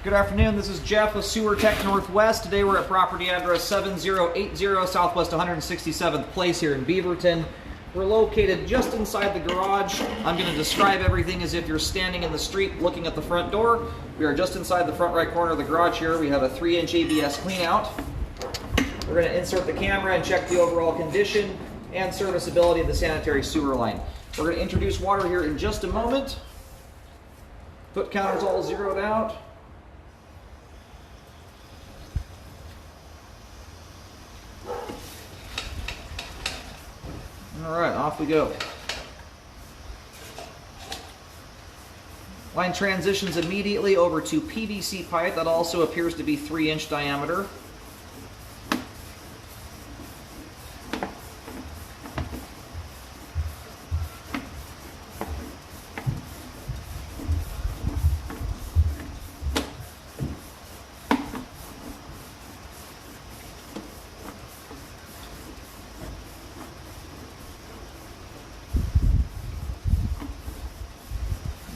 Good afternoon, this is Jeff with Sewer Tech Northwest. Today we're at property address 7080 Southwest 167th Place here in Beaverton. We're located just inside the garage. I'm going to describe everything as if you're standing in the street looking at the front door. We are just inside the front right corner of the garage here. We have a 3-inch ABS cleanout. We're going to insert the camera and check the overall condition and serviceability of the sanitary sewer line. We're going to introduce water here in just a moment. Foot counter's all zeroed out. All right, off we go. Line transitions immediately over to PVC pipe that also appears to be 3-inch diameter.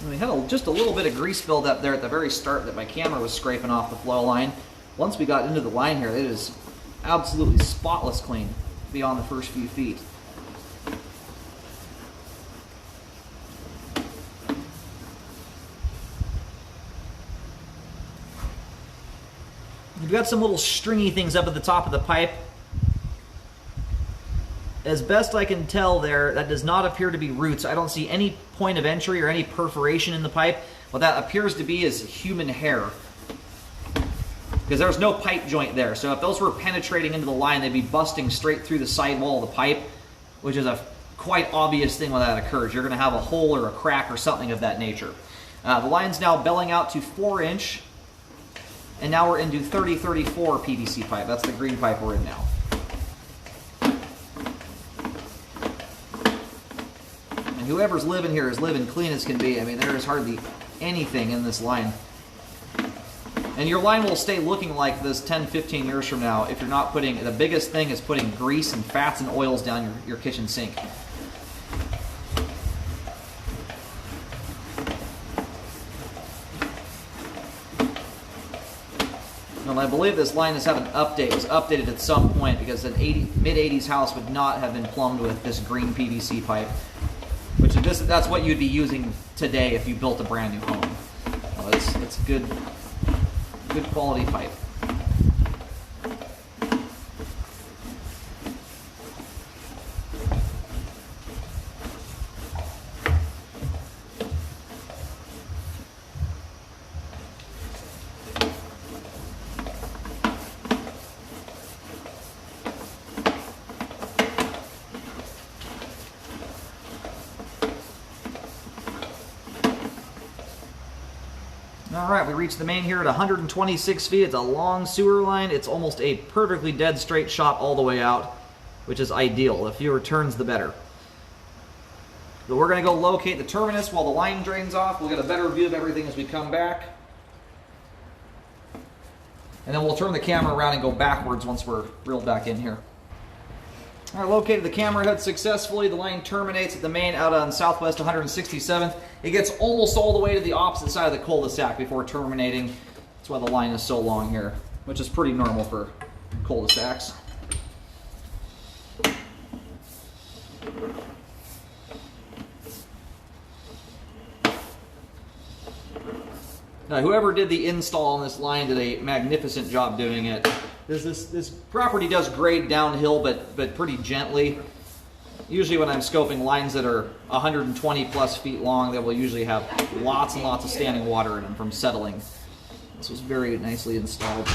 We had just a little bit of grease buildup there at the very start that my camera was scraping off the flow line. Once we got into the line here, it is absolutely spotless clean beyond the first few feet. You've got some little stringy things up at the top of the pipe. As best I can tell there, that does not appear to be roots. I don't see any point of entry or any perforation in the pipe. What that appears to be is human hair, because there's no pipe joint there. So if those were penetrating into the line, they'd be busting straight through the sidewall of the pipe, which is a quite obvious thing when that occurs. You're going to have a hole or a crack or something of that nature. The line's now belling out to 4-inch, and now we're into 3034 PVC pipe. That's the green pipe we're in now. Whoever's living here is living clean as can be. I mean, there is hardly anything in this line. And your line will stay looking like this 10, 15 years from now if you're not putting, the biggest thing is putting grease and fats and oils down your kitchen sink. And I believe this line has had an update. It was updated at some point because an mid-80s house would not have been plumbed with this green PVC pipe. Which that's what you'd be using today if you built a brand new home. Well, it's good quality pipe. All right, we reached the main here at 126 feet. It's a long sewer line. It's almost a perfectly dead straight shot all the way out, which is ideal. The fewer turns, the better. So we're going to go locate the terminus while the line drains off. We'll get a better view of everything as we come back. And then we'll turn the camera around and go backwards once we're reeled back in here. All right, located the camera head successfully. The line terminates at the main out on Southwest 167th. It gets almost all the way to the opposite side of the cul-de-sac before terminating. That's why the line is so long here, which is pretty normal for cul-de-sacs. Now, whoever did the install on this line did a magnificent job doing it. This property does grade downhill, but pretty gently. Usually when I'm scoping lines that are 120 plus feet long, they will usually have lots and lots of standing water in them from settling. This was very nicely installed.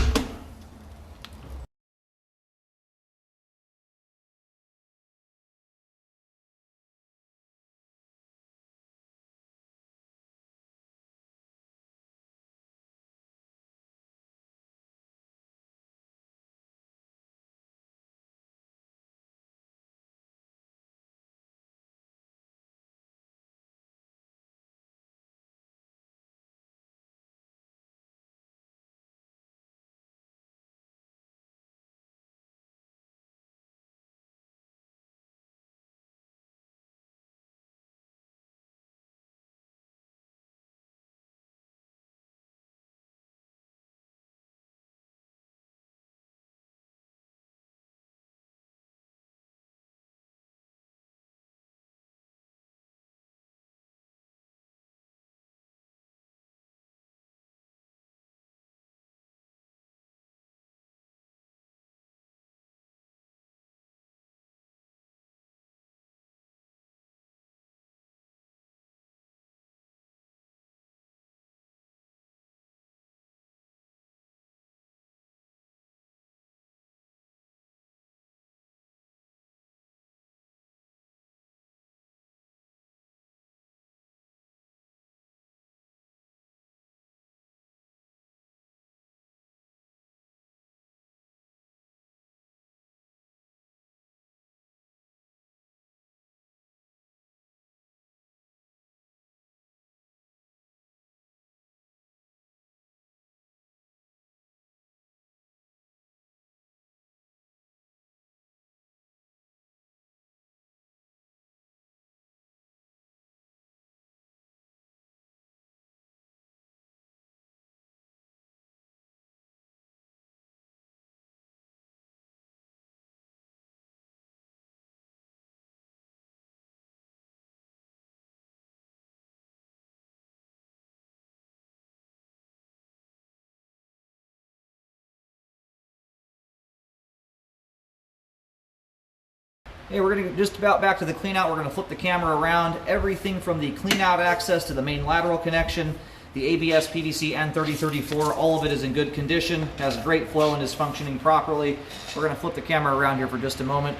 Okay, we're going to just about back to the clean out. We're going to flip the camera around. Everything from the clean out access to the main lateral connection, the ABS PVC N3034, all of it is in good condition, has great flow and is functioning properly. We're going to flip the camera around here for just a moment.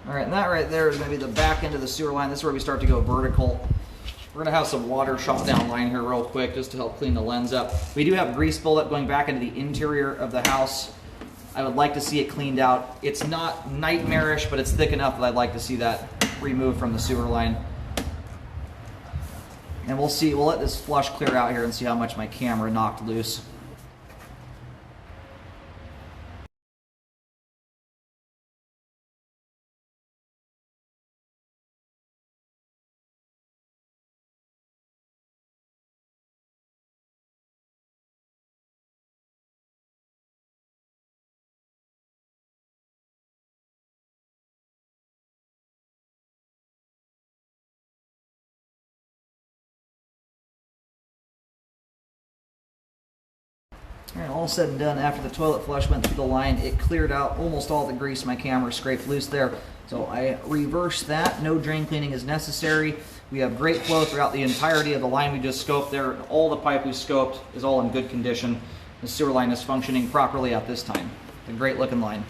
All right, and that right there is going to be the back end of the sewer line. This is where we start to go vertical. We're going to have some water shot down line here real quick just to help clean the lens up. We do have grease buildup going back into the interior of the house. I would like to see it cleaned out. It's not nightmarish, but it's thick enough that I'd like to see that removed from the sewer line. And we'll see, we'll let this flush clear out here and see how much my camera knocked loose. All right, all said and done, after the toilet flush went through the line, it cleared out almost all the grease my camera scraped loose there. So I reversed that. No drain cleaning is necessary. We have great flow throughout the entirety of the line we just scoped there. All the pipe we scoped is all in good condition. The sewer line is functioning properly at this time. It's a great looking line.